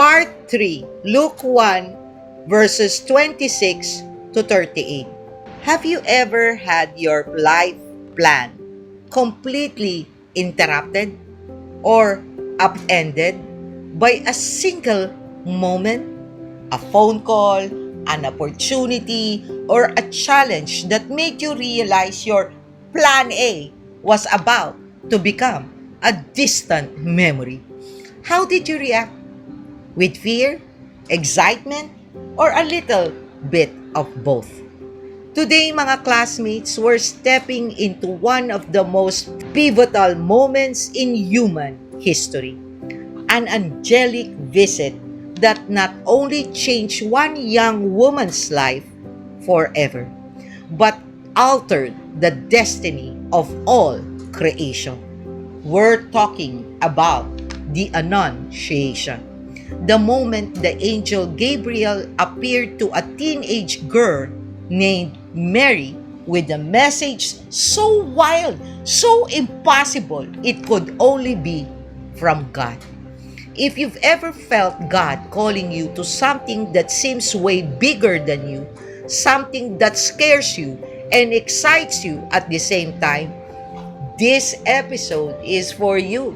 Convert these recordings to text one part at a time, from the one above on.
Part 3, Luke 1, verses 26 to 38. Have you ever had your life plan completely interrupted or upended by a single moment, a phone call, an opportunity, or a challenge that made you realize your plan A was about to become a distant memory? How did you react? With fear, excitement, or a little bit of both? Today, mga classmates, we're stepping into one of the most pivotal moments in human history. An angelic visit that not only changed one young woman's life forever, but altered the destiny of all creation. We're talking about the Annunciation, the moment the angel Gabriel appeared to a teenage girl named Mary with a message so wild, so impossible, it could only be from God. If you've ever felt God calling you to something that seems way bigger than you, something that scares you and excites you at the same time, this episode is for you.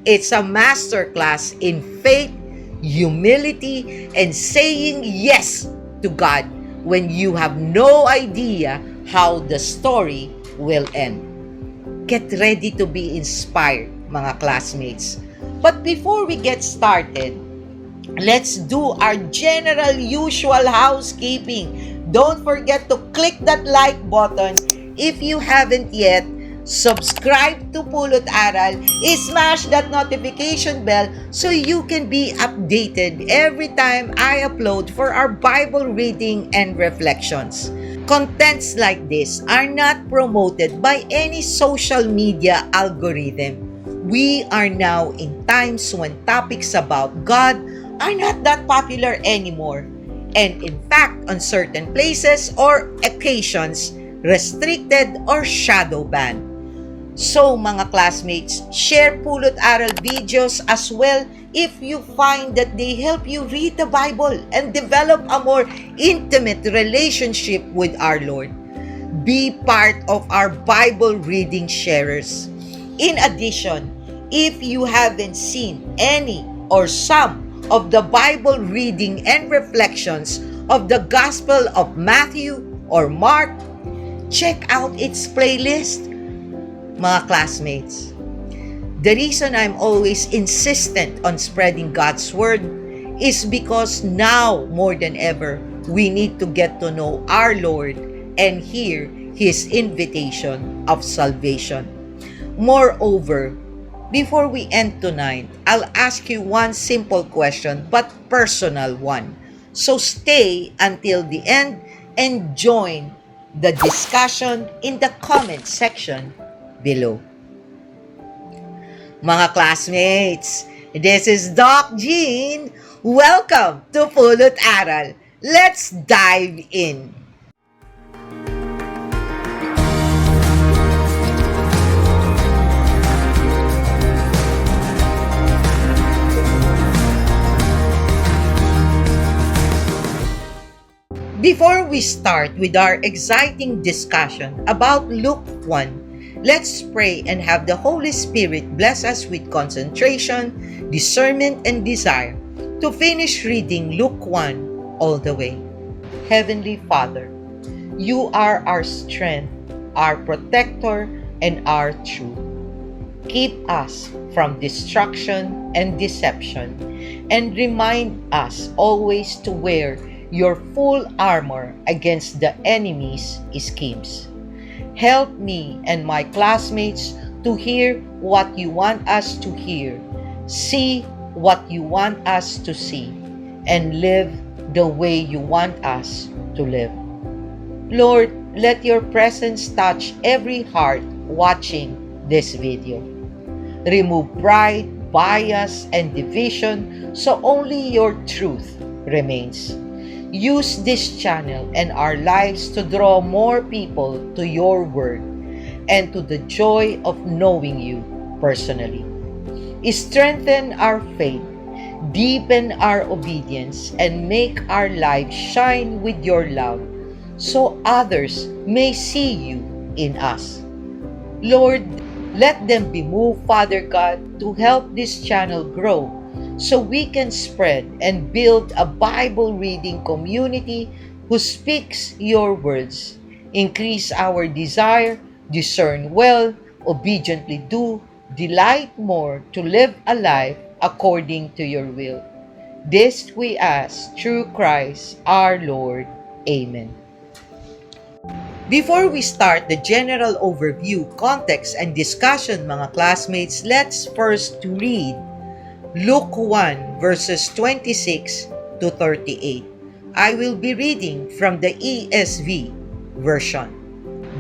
It's a masterclass in faith, humility, and saying yes to God when you have no idea how the story will end. Get ready to be inspired, mga classmates. But before we get started, let's do our general usual housekeeping. Don't forget to click that like button if you haven't yet. Subscribe to Pulot Aral, smash that notification bell so you can be updated every time I upload for our Bible reading and reflections. Contents like this are not promoted by any social media algorithm. We are now in times when topics about God are not that popular anymore, and in fact, on certain places or occasions, restricted or shadow banned. So mga classmates, share Pulot Aral videos as well if you find that they help you read the Bible and develop a more intimate relationship with our Lord. Be part of our Bible reading sharers. In addition, if you haven't seen any or some of the Bible reading and reflections of the Gospel of Matthew or Mark, check out its playlist. Mga classmates, the reason I'm always insistent on spreading God's Word is because now more than ever, we need to get to know our Lord and hear His invitation of salvation. Moreover, before we end tonight, I'll ask you one simple question but personal one. So stay until the end and join the discussion in the comment section below. Mga classmates, this is Doc Jean. Welcome to Pulot Aral. Let's dive in. Before we start with our exciting discussion about Luke 1, let's pray and have the Holy Spirit bless us with concentration, discernment, and desire to finish reading Luke 1 all the way. Heavenly Father, you are our strength, our protector, and our truth. Keep us from destruction and deception, and remind us always to wear your full armor against the enemy's schemes. Help me and my classmates to hear what you want us to hear, see what you want us to see, and live the way you want us to live. Lord, let your presence touch every heart watching this video. Remove pride, bias, and division so only your truth remains. Use this channel and our lives to draw more people to your word and to the joy of knowing you personally. Strengthen our faith, deepen our obedience, and make our lives shine with your love, so others may see you in us. Lord, let them be moved, Father God, to help this channel grow so we can spread and build a Bible reading community who speaks your words. Increase our desire, discern well, obediently do, delight more to live a life according to your will. This we ask through Christ our Lord. Amen. Before we start the general overview, context, and discussion, mga classmates, let's first read Luke 1 verses 26 to 38. I will be reading from the ESV version.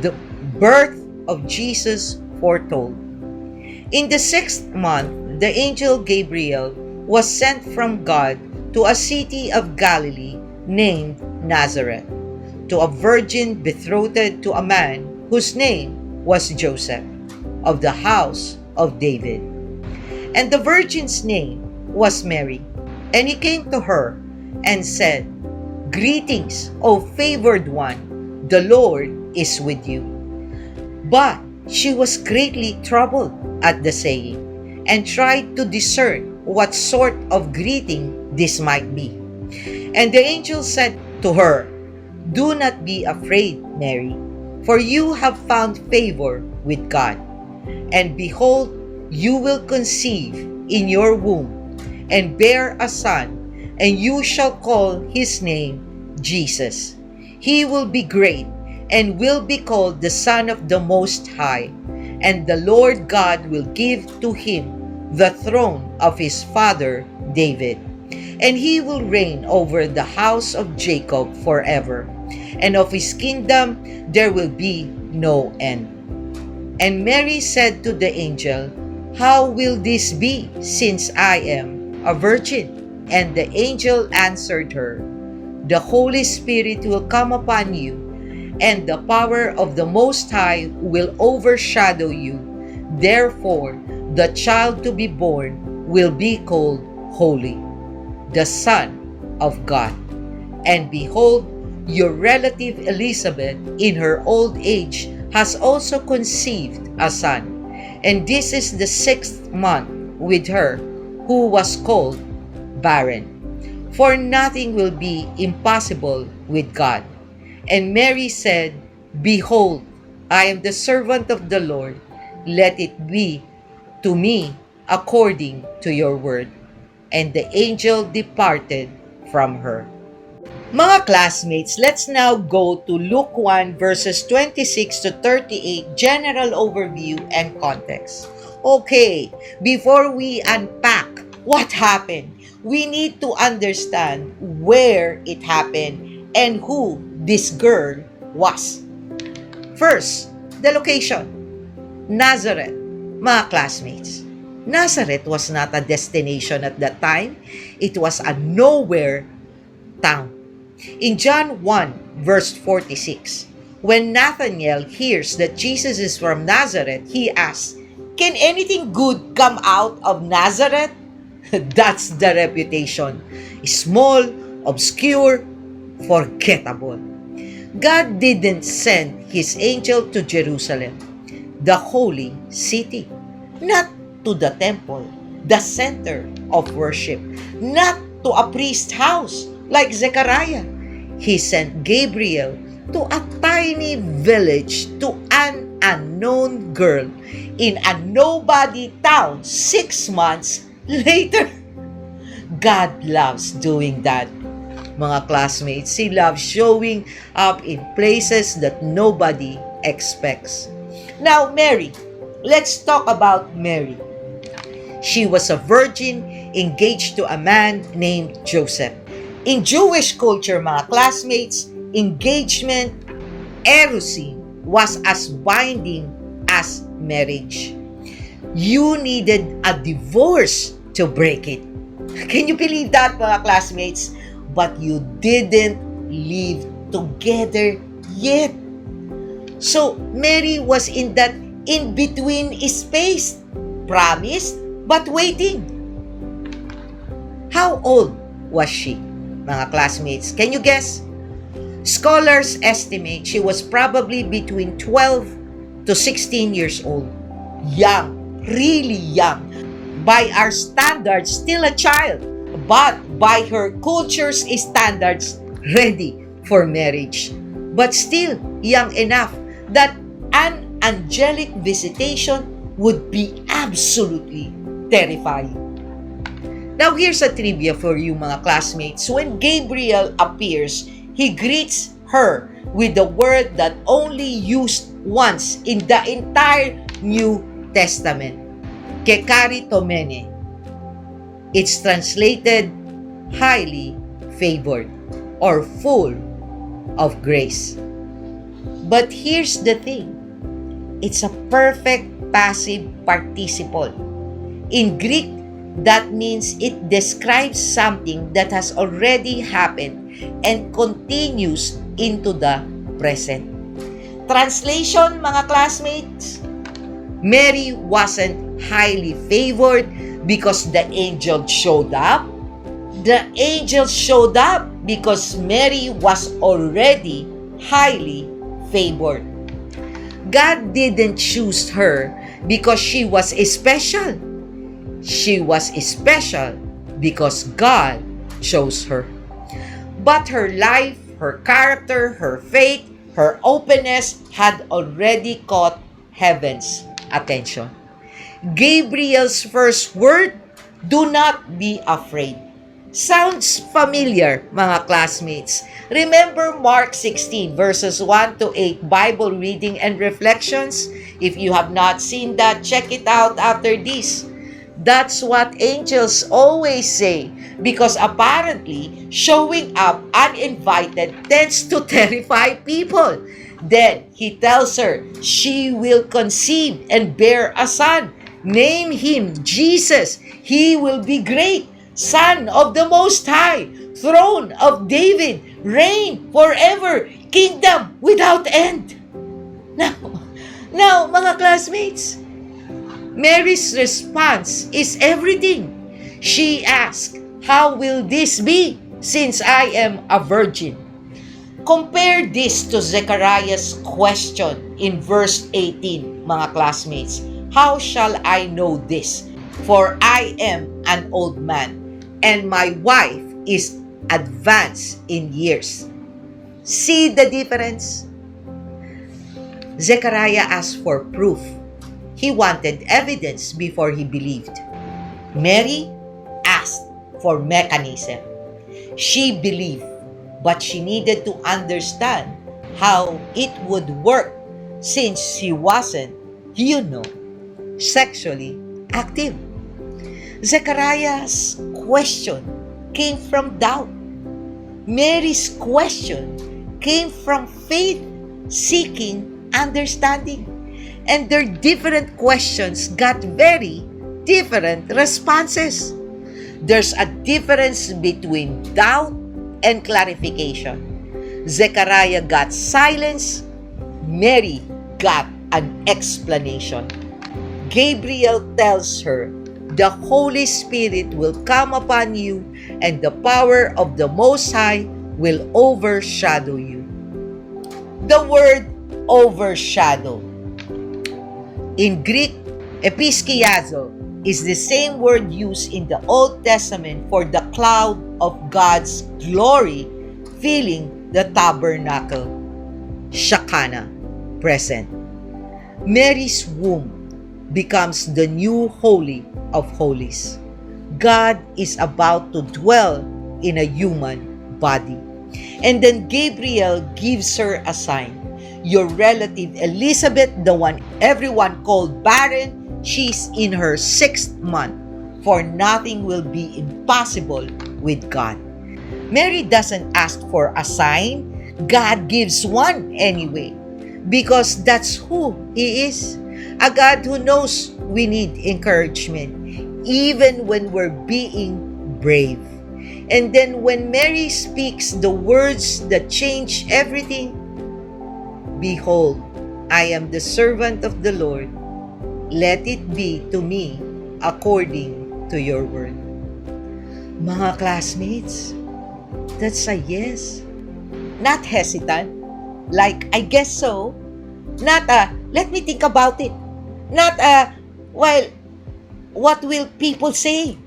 The birth of Jesus foretold. In the 6th month, the angel Gabriel was sent from God to a city of Galilee named Nazareth, to a virgin betrothed to a man whose name was Joseph, of the house of David. And the virgin's name was Mary. And he came to her and said, Greetings, O favored one, the Lord is with you. But she was greatly troubled at the saying, and tried to discern what sort of greeting this might be. And the angel said to her, Do not be afraid, Mary, for you have found favor with God. And behold, you will conceive in your womb, and bear a son, and you shall call his name Jesus. He will be great, and will be called the Son of the Most High. And the Lord God will give to him the throne of his father David. And he will reign over the house of Jacob forever, and of his kingdom there will be no end. And Mary said to the angel, How will this be, since I am a virgin? And the angel answered her, The Holy Spirit will come upon you, and the power of the Most High will overshadow you. Therefore, the child to be born will be called Holy, the Son of God. And behold, your relative Elizabeth, in her old age, has also conceived a son. And this is the 6th month with her, who was called barren. For nothing will be impossible with God. And Mary said, Behold, I am the servant of the Lord. Let it be to me according to your word. And the angel departed from her. Mga classmates, let's now go to Luke 1 verses 26 to 38, general overview and context. Okay, before we unpack what happened, we need to understand where it happened and who this girl was. First, the location. Nazareth. Mga classmates, Nazareth was not a destination at that time. It was a nowhere town. In John 1 verse 46, when Nathanael hears that Jesus is from Nazareth, he asks, Can anything good come out of Nazareth? That's the reputation. Small, obscure, forgettable. God didn't send his angel to Jerusalem, the holy city, not to the temple, the center of worship, not to a priest's house like Zechariah. He sent Gabriel to a tiny village, to an unknown girl in a nobody town 6 months later. God loves doing that. Mga classmates, He loves showing up in places that nobody expects. Now, Mary. Let's talk about Mary. She was a virgin engaged to a man named Joseph. In Jewish culture, mga classmates, engagement, erusin, was as binding as marriage. You needed a divorce to break it. Can you believe that, mga classmates? But you didn't live together yet. So, Mary was in that in-between space, promised but waiting. How old was she? Mga classmates, can you guess? Scholars estimate she was probably between 12 to 16 years old. Young, really young. By our standards, still a child. But by her culture's standards, ready for marriage. But still young enough that an angelic visitation would be absolutely terrifying. Now here's a trivia for you mga classmates. When Gabriel appears, he greets her with the word that only used once in the entire New Testament. Kekaritomene. It's translated highly favored or full of grace. But here's the thing. It's a perfect passive participle. In Greek, that means it describes something that has already happened and continues into the present. Translation, mga classmates, Mary wasn't highly favored because the angel showed up. The angel showed up because Mary was already highly favored. God didn't choose her because she was special. She was special because God chose her. But her life, her character, her faith, her openness had already caught heaven's attention. Gabriel's first word, do not be afraid. Sounds familiar, mga classmates. Remember Mark 16 verses 1 to 8 Bible reading and reflections? If you have not seen that, check it out after this. That's what angels always say because apparently showing up uninvited tends to terrify people. Then he tells her she will conceive and bear a son. Name him Jesus. He will be great, Son of the Most High, throne of David, reign forever, kingdom without end. Now, mga classmates, Mary's response is everything. She asked, how will this be since I am a virgin? Compare this to Zechariah's question in verse 18, mga classmates. How shall I know this? For I am an old man, and my wife is advanced in years. See the difference? Zechariah asked for proof. He wanted evidence before he believed. Mary asked for mechanism. She believed, but she needed to understand how it would work since she wasn't, sexually active. Zechariah's question came from doubt. Mary's question came from faith seeking understanding. And their different questions got very different responses. There's a difference between doubt and clarification. Zechariah got silence. Mary got an explanation. Gabriel tells her, the Holy Spirit will come upon you and the power of the Most High will overshadow you. The word overshadow in Greek, episkiazo, is the same word used in the Old Testament for the cloud of God's glory filling the tabernacle. Shekinah, present. Mary's womb becomes the new Holy of Holies. God is about to dwell in a human body. And then Gabriel gives her a sign. Your relative Elizabeth, the one everyone called barren, she's in her 6th month, for nothing will be impossible with God. Mary doesn't ask for a sign. God gives one anyway, because that's who He is. A God who knows we need encouragement, even when we're being brave. And then when Mary speaks the words that change everything, behold, I am the servant of the Lord. Let it be to me according to your word. Mga classmates, that's a yes. Not hesitant, like I guess so. Not let me think about it. Not well, what will people say?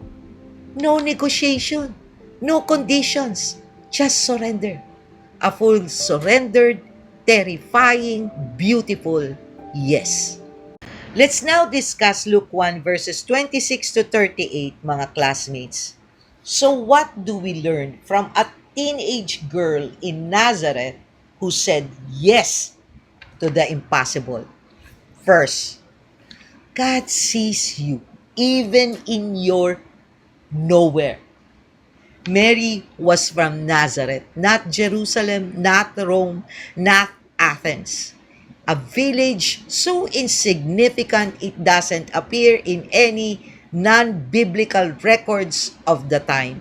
No negotiation, no conditions, just surrender. A full surrendered, terrifying, beautiful yes. Let's now discuss Luke 1 verses 26 to 38, mga classmates. So what do we learn from a teenage girl in Nazareth who said yes to the impossible? First, God sees you even in your nowhere. Mary was from Nazareth, not Jerusalem, not Rome, not Athens. A village so insignificant it doesn't appear in any non-biblical records of the time.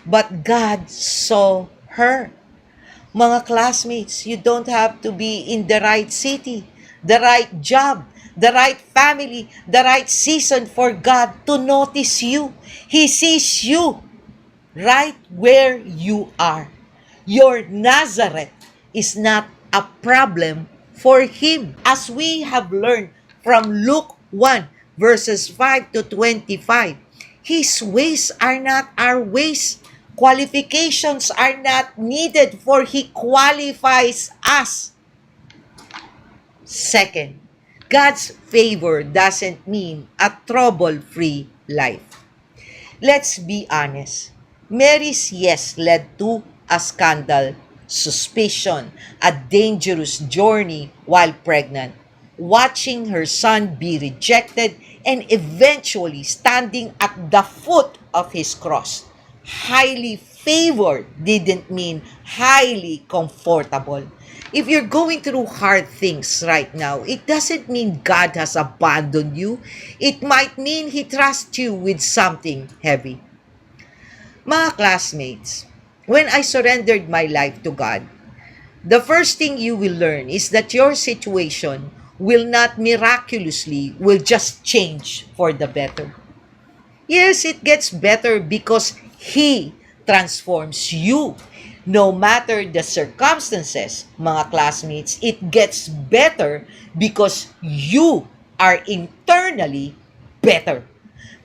But God saw her. Mga classmates, you don't have to be in the right city, the right job, the right family, the right season for God to notice you. He sees you right where you are. Your Nazareth is not a problem for Him. As we have learned from Luke 1 verses 5 to 25, His ways are not our ways. Qualifications are not needed, for He qualifies us. Second, God's favor doesn't mean a trouble-free life. Let's be honest. Mary's yes led to a scandal, suspicion, a dangerous journey while pregnant, watching her son be rejected, and eventually standing at the foot of his cross. Highly favored didn't mean highly comfortable. If you're going through hard things right now, it doesn't mean God has abandoned you. It might mean He trusts you with something heavy. Mga classmates, when I surrendered my life to God, the first thing you will learn is that your situation will not miraculously will just change for the better. Yes, it gets better because He transforms you. No matter the circumstances, mga classmates, it gets better because you are internally better.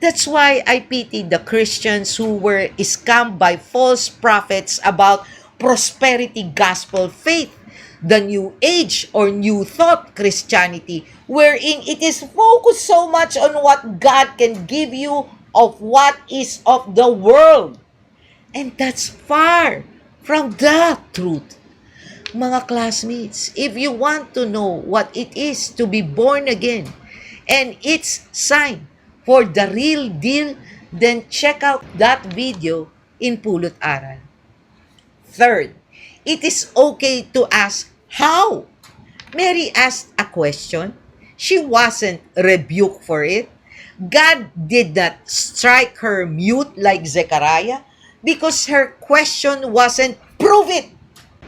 That's why I pity the Christians who were scammed by false prophets about prosperity gospel faith, the new age or new thought Christianity, wherein it is focused so much on what God can give you of what is of the world. And that's far from the truth. Mga classmates, if you want to know what it is to be born again and its sign for the real deal, then check out that video in Pulot Aral. Third, it is okay to ask how. Mary asked a question. She wasn't rebuked for it. God did not strike her mute like Zechariah because her question wasn't prove it.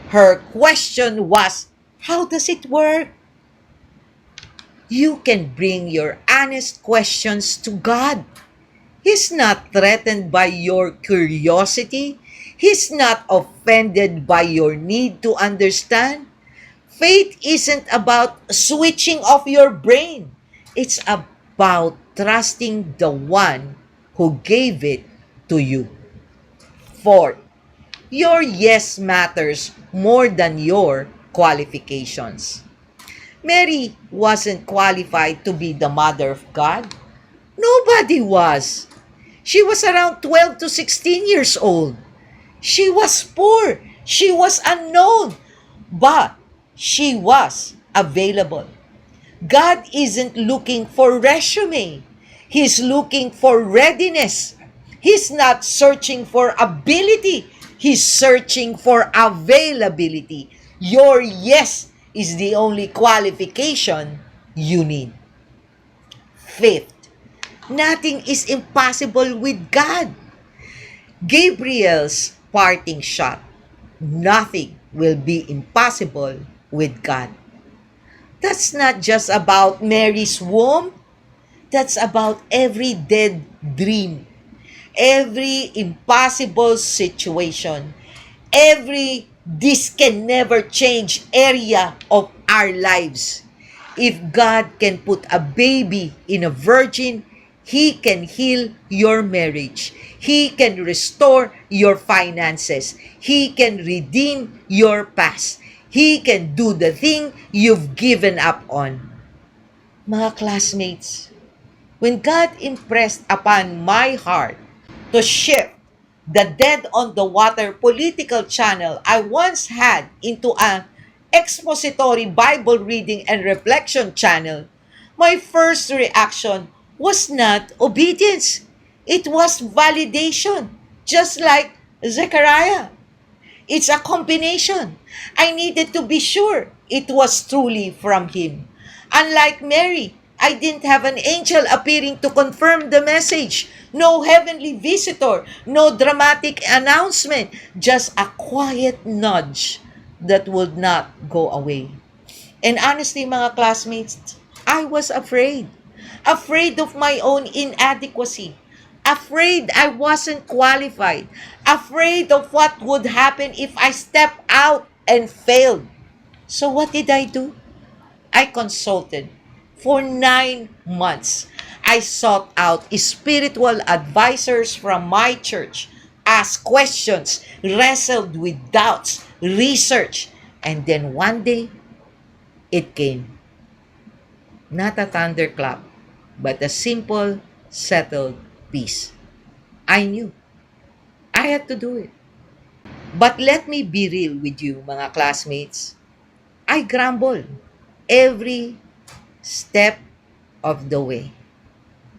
Her question was, how does it work? You can bring your honest questions to God. He's not threatened by your curiosity. He's not offended by your need to understand. Faith isn't about switching off your brain. It's about trusting the one who gave it to you. Fourth, your yes matters more than your qualifications. Mary wasn't qualified to be the mother of God. Nobody was. She was around 12 to 16 years old. She was poor. She was unknown. But she was available. God isn't looking for resume. He's looking for readiness. He's not searching for ability. He's searching for availability. Your yes is the only qualification you need. Fifth, nothing is impossible with God. Gabriel's parting shot. Nothing will be impossible with God. That's not just about Mary's womb. That's about every dead dream, every impossible situation, every this can never change area of our lives. If God can put a baby in a virgin, He can heal your marriage. He can restore your finances. He can redeem your past. He can do the thing you've given up on. Mga classmates, when God impressed upon my heart to shift the dead on the water political channel I once had into an expository Bible reading and reflection channel, my first reaction was not obedience. It was validation, just like Zechariah. It's a combination. I needed to be sure it was truly from Him. Unlike Mary, I didn't have an angel appearing to confirm the message. No heavenly visitor, no dramatic announcement, just a quiet nudge that would not go away. And honestly, mga classmates, I was afraid. Afraid of my own inadequacy. Afraid I wasn't qualified. Afraid of what would happen if I stepped out and failed. So what did I do? I consulted for 9 months. I sought out spiritual advisors from my church, asked questions, wrestled with doubts, researched, and then one day it came. Not a thunderclap, but a simple, settled peace. I knew I had to do it. But let me be real with you, mga classmates. I grumbled every step of the way.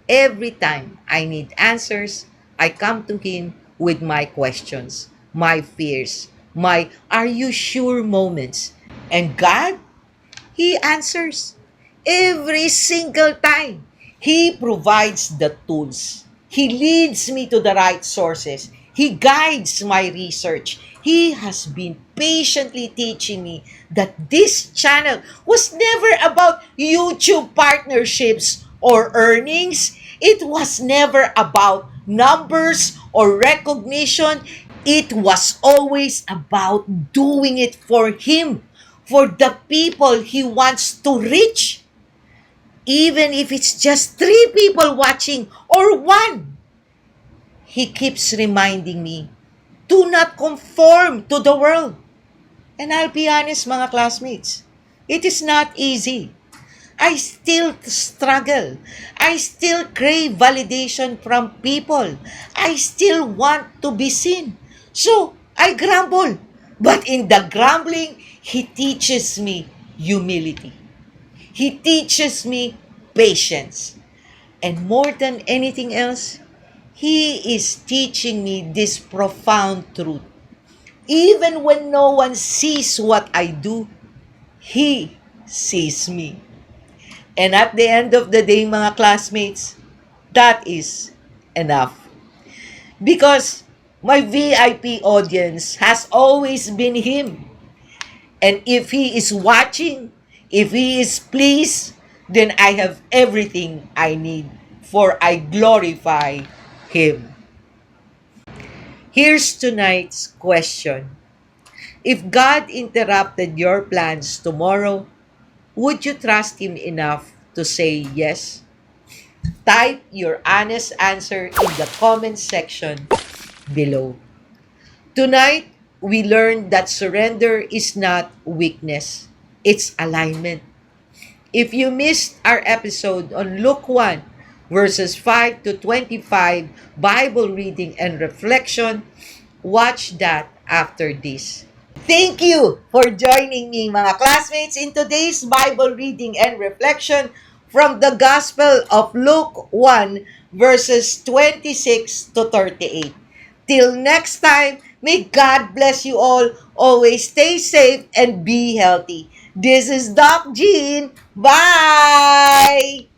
Every time I need answers, I come to Him with my questions, my fears, my "are you sure" moments. And God, He answers every single time. He provides the tools. He leads me to the right sources. He guides my research. He has been patiently teaching me that this channel was never about YouTube partnerships or earnings. It was never about numbers or recognition. It was always about doing it for Him, for the people He wants to reach. Even if it's just 3 people watching or one, He keeps reminding me, do not conform to the world. And I'll be honest, mga classmates, it is not easy. I still struggle. I still crave validation from people. I still want to be seen. So, I grumble. But in the grumbling, He teaches me humility. He teaches me patience. And more than anything else, He is teaching me this profound truth. Even when no one sees what I do, He sees me. And at the end of the day, mga classmates, that is enough. Because my VIP audience has always been Him. And if He is watching, if He is pleased, then I have everything I need, for I glorify Him. Here's tonight's question. If God interrupted your plans tomorrow, would you trust Him enough to say yes? Type your honest answer in the comment section below. Tonight, we learned that surrender is not weakness, it's alignment. If you missed our episode on Luke 1, verses 5 to 25, Bible reading and reflection, watch that after this. Thank you for joining me, mga classmates, in today's Bible reading and reflection from the Gospel of Luke 1, verses 26 to 38. Till next time, may God bless you all. Always stay safe and be healthy. This is Doc Jean. Bye!